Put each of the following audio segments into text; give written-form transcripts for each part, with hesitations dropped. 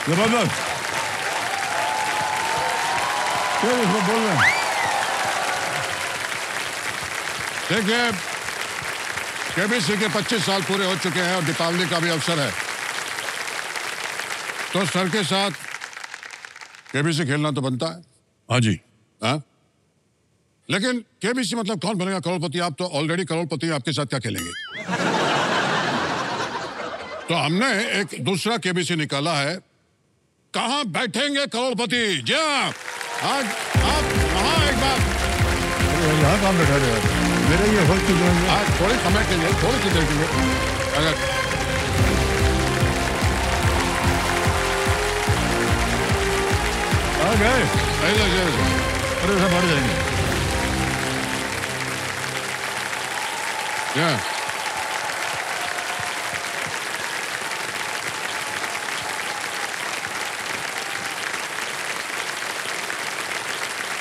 जबरदस्त। क्या इसमें बोल रहे हैं? देखिए, केबीसी के 25 साल पूरे हो चुके हैं और दीपावली का भी अवसर है, तो सर के साथ केबीसी खेलना तो बनता है। हाँ जी। हाँ, लेकिन केबीसी मतलब कौन बनेगा करोड़पति? आप तो ऑलरेडी करोड़पति, आपके साथ क्या खेलेंगे? तो हमने एक दूसरा केबीसी निकाला है, कहां बैठेंगे करोड़पति। जी हाँ, आज आप वहां एक बार यहाँ कहाँ बैठा रहे हैं? मेरे ये होल चुके हैं। आज थोड़े समय के लिए, थोड़ी सी देर के लिए अगर आ गए, अरे सब बढ़ जाएंगे।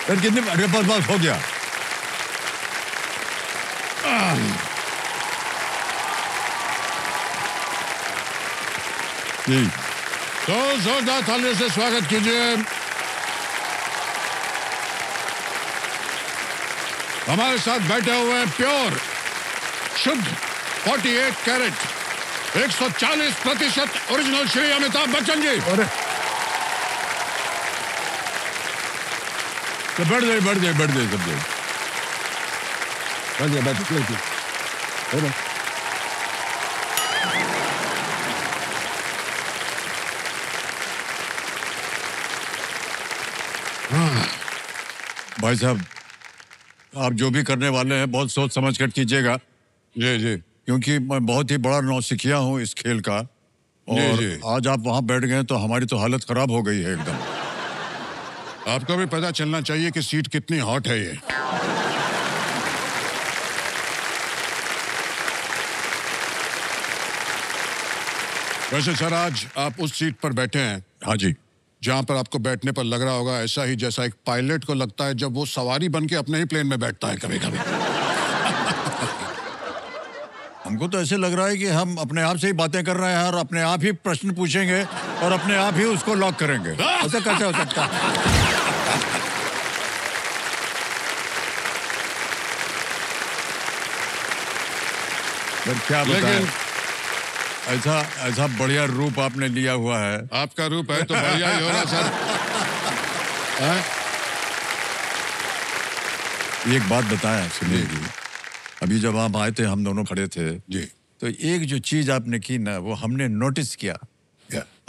फिर कितने बस हो गया। जी, तो जोरदार तालियों से स्वागत कीजिए हमारे साथ बैठे हुए हैं प्योर शुद्ध 48 कैरेट 140% ओरिजिनल श्री अमिताभ बच्चन जी। अरे तो बढ़ जाए सब जाए। भाई साहब, आप जो भी करने वाले हैं बहुत सोच समझ कर कीजिएगा। जी जी, क्योंकि मैं बहुत ही बड़ा नौसिखिया हूँ इस खेल का, और जी। आज आप वहां बैठ गए तो हमारी तो हालत खराब हो गई है एकदम। आपको भी पता चलना चाहिए कि सीट कितनी हॉट है ये। वैसे सर, आज आप उस सीट पर बैठे हैं, हाँ जी, जहां पर आपको बैठने पर लग रहा होगा ऐसा ही जैसा एक पायलट को लगता है जब वो सवारी बन के अपने ही प्लेन में बैठता है कभी कभी। हमको तो ऐसे लग रहा है कि हम अपने आप से ही बातें कर रहे हैं और अपने आप ही प्रश्न पूछेंगे और अपने आप ही उसको लॉक करेंगे। ऐसा कैसे हो सकता है? क्या बताएं? ऐसा बढ़िया रूप आपने लिया हुआ है। आपका रूप है तो बढ़िया ही होगा सर। एक बात बताएं सुनिए जी, अभी जब आप आए थे हम दोनों खड़े थे जी, तो एक जो चीज आपने की ना वो हमने नोटिस किया।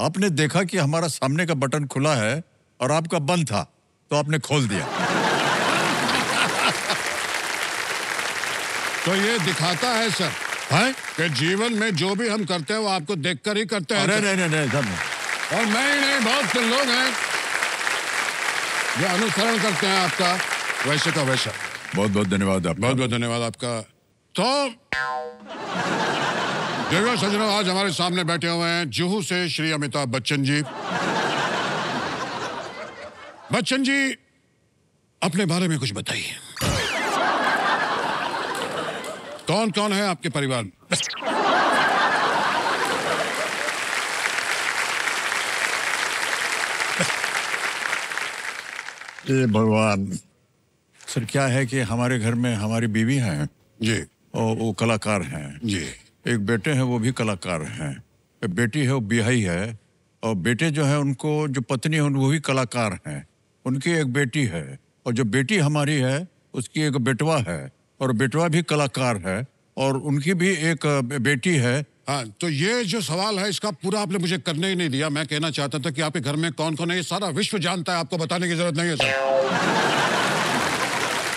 आपने देखा कि हमारा सामने का बटन खुला है और आपका बंद था, तो आपने खोल दिया। तो ये दिखाता है सर है कि जीवन में जो भी हम करते हैं वो आपको देखकर ही करते हैं। अरे नहीं सब नहीं। और मैं ही नहीं, बहुत से लोग हैं जो अनुसरण करते हैं आपका वैसे का वैसा। बहुत बहुत धन्यवाद आपका। बहुत बहुत धन्यवाद आपका। तो देखो सज्जनों, आज हमारे सामने बैठे हुए हैं जुहू से श्री अमिताभ बच्चन जी। बच्चन जी, अपने बारे में कुछ बताइए। कौन कौन है आपके परिवार में? ये भगवान सर, क्या है कि हमारे घर में हमारी बीवी हैं जी, और वो कलाकार हैं जी। एक बेटे हैं, वो भी कलाकार हैं। एक बेटी है, वो बिहाई है, और बेटे जो है उनको जो पत्नी है वो भी कलाकार हैं। उनकी एक बेटी है, और जो बेटी हमारी है उसकी एक बेटवा है, और बेटवा भी कलाकार है, और उनकी भी एक बेटी है। हाँ, तो ये जो सवाल है इसका पूरा आपने मुझे करने ही नहीं दिया। मैं कहना चाहता था कि आपके घर में कौन कौन है, ये सारा विश्व जानता है, आपको बताने की जरूरत नहीं है सर।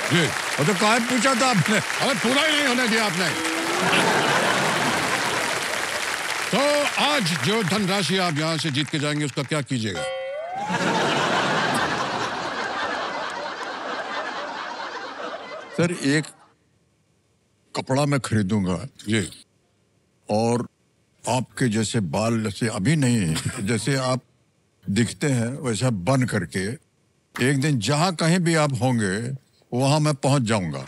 जी, और तो कहाँ पूछा था आपने? अरे पूरा ही नहीं होने दिया आपने। तो आज जो धनराशि आप यहाँ से जीत के जाएंगे उसका क्या कीजिएगा? सर, एक कपड़ा मैं खरीदूंगा जी, और आपके जैसे बाल, जैसे अभी नहीं, जैसे आप दिखते हैं वैसा बन करके एक दिन जहां कहीं भी आप होंगे वहां मैं पहुंच जाऊंगा।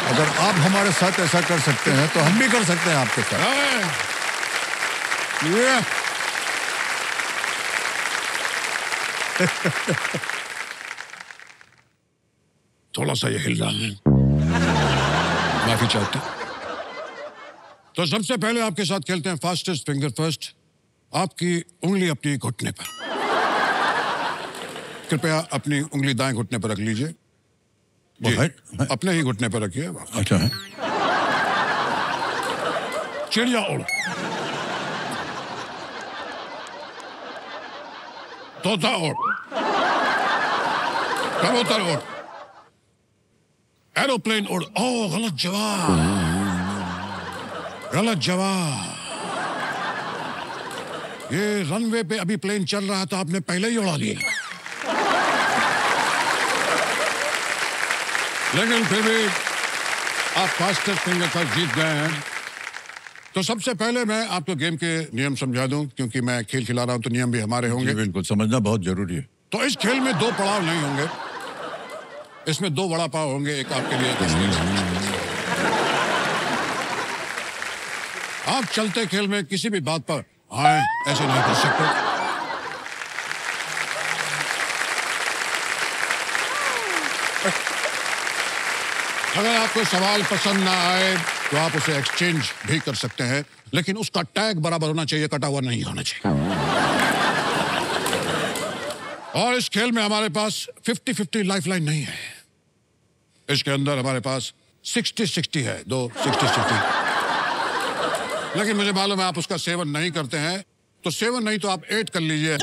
अगर आप हमारे साथ ऐसा कर सकते हैं तो हम भी कर सकते हैं आपके साथ। थोड़ा सा ये हिल रहा है, माफी चाहते। तो सबसे पहले आपके साथ खेलते हैं फास्टेस्ट फिंगर फर्स्ट। आपकी उंगली अपनी घुटने पर, कृपया अपनी उंगली दाएं घुटने पर रख लीजिए। जी, अपने ही घुटने पर रखिए। अच्छा है। चिड़िया उड़, तोता उड़, कबूतर उड़, एरोप्लेन उड़। ओह, गलत जवाब, गलत जवाब। ये रनवे पे अभी प्लेन चल रहा था, आपने पहले ही उड़ा लिया। लेकिन फिर भी आप फास्टेस्ट फिंगर पर जीत गए हैं। तो सबसे पहले मैं आपको गेम के नियम समझा दूं, क्योंकि मैं खेल खिला रहा हूं तो नियम भी हमारे होंगे। बिल्कुल, समझना बहुत जरूरी है। तो इस खेल में 2 पड़ाव नहीं होंगे, इसमें 2 वड़ा पाव होंगे, एक आपके लिए, आप चलते खेल में किसी भी बात पर आए ऐसे नहीं कर सकते। अगर आपको सवाल पसंद ना आए तो आप उसे एक्सचेंज भी कर सकते हैं, लेकिन उसका टैग बराबर होना चाहिए, कटा हुआ नहीं होना चाहिए। और इस खेल में हमारे पास 50-50 लाइफलाइन नहीं है। इसके अंदर हमारे पास 60-60 है, 2 60-60। लेकिन मुझे मालूम है आप उसका सेवन नहीं करते हैं, तो 7 नहीं तो आप 8 कर लीजिए।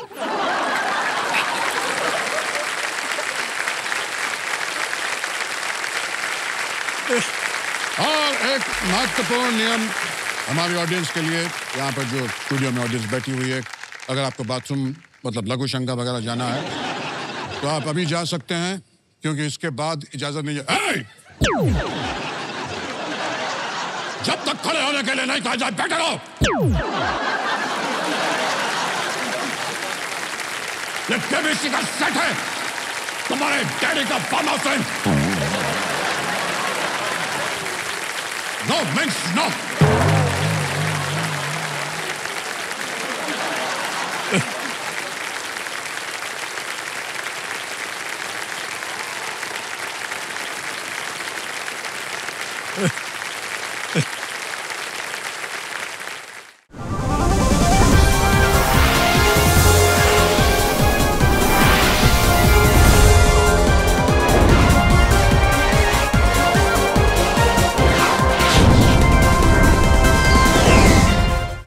और एक महत्वपूर्ण नियम हमारी ऑडियंस के लिए, यहाँ पर जो स्टूडियो में ऑडियंस बैठी हुई है, अगर आपको बाथरूम मतलब लघु शंका वगैरह जाना है तो आप अभी जा सकते हैं, क्योंकि इसके बाद इजाजत नहीं है। जब तक खड़े होने के लिए नहीं कहा जाए, बैठे रहो। ये केबीसी का सेट है, तुम्हारे डैडी का फार्म हाउस है। No, Minx, no!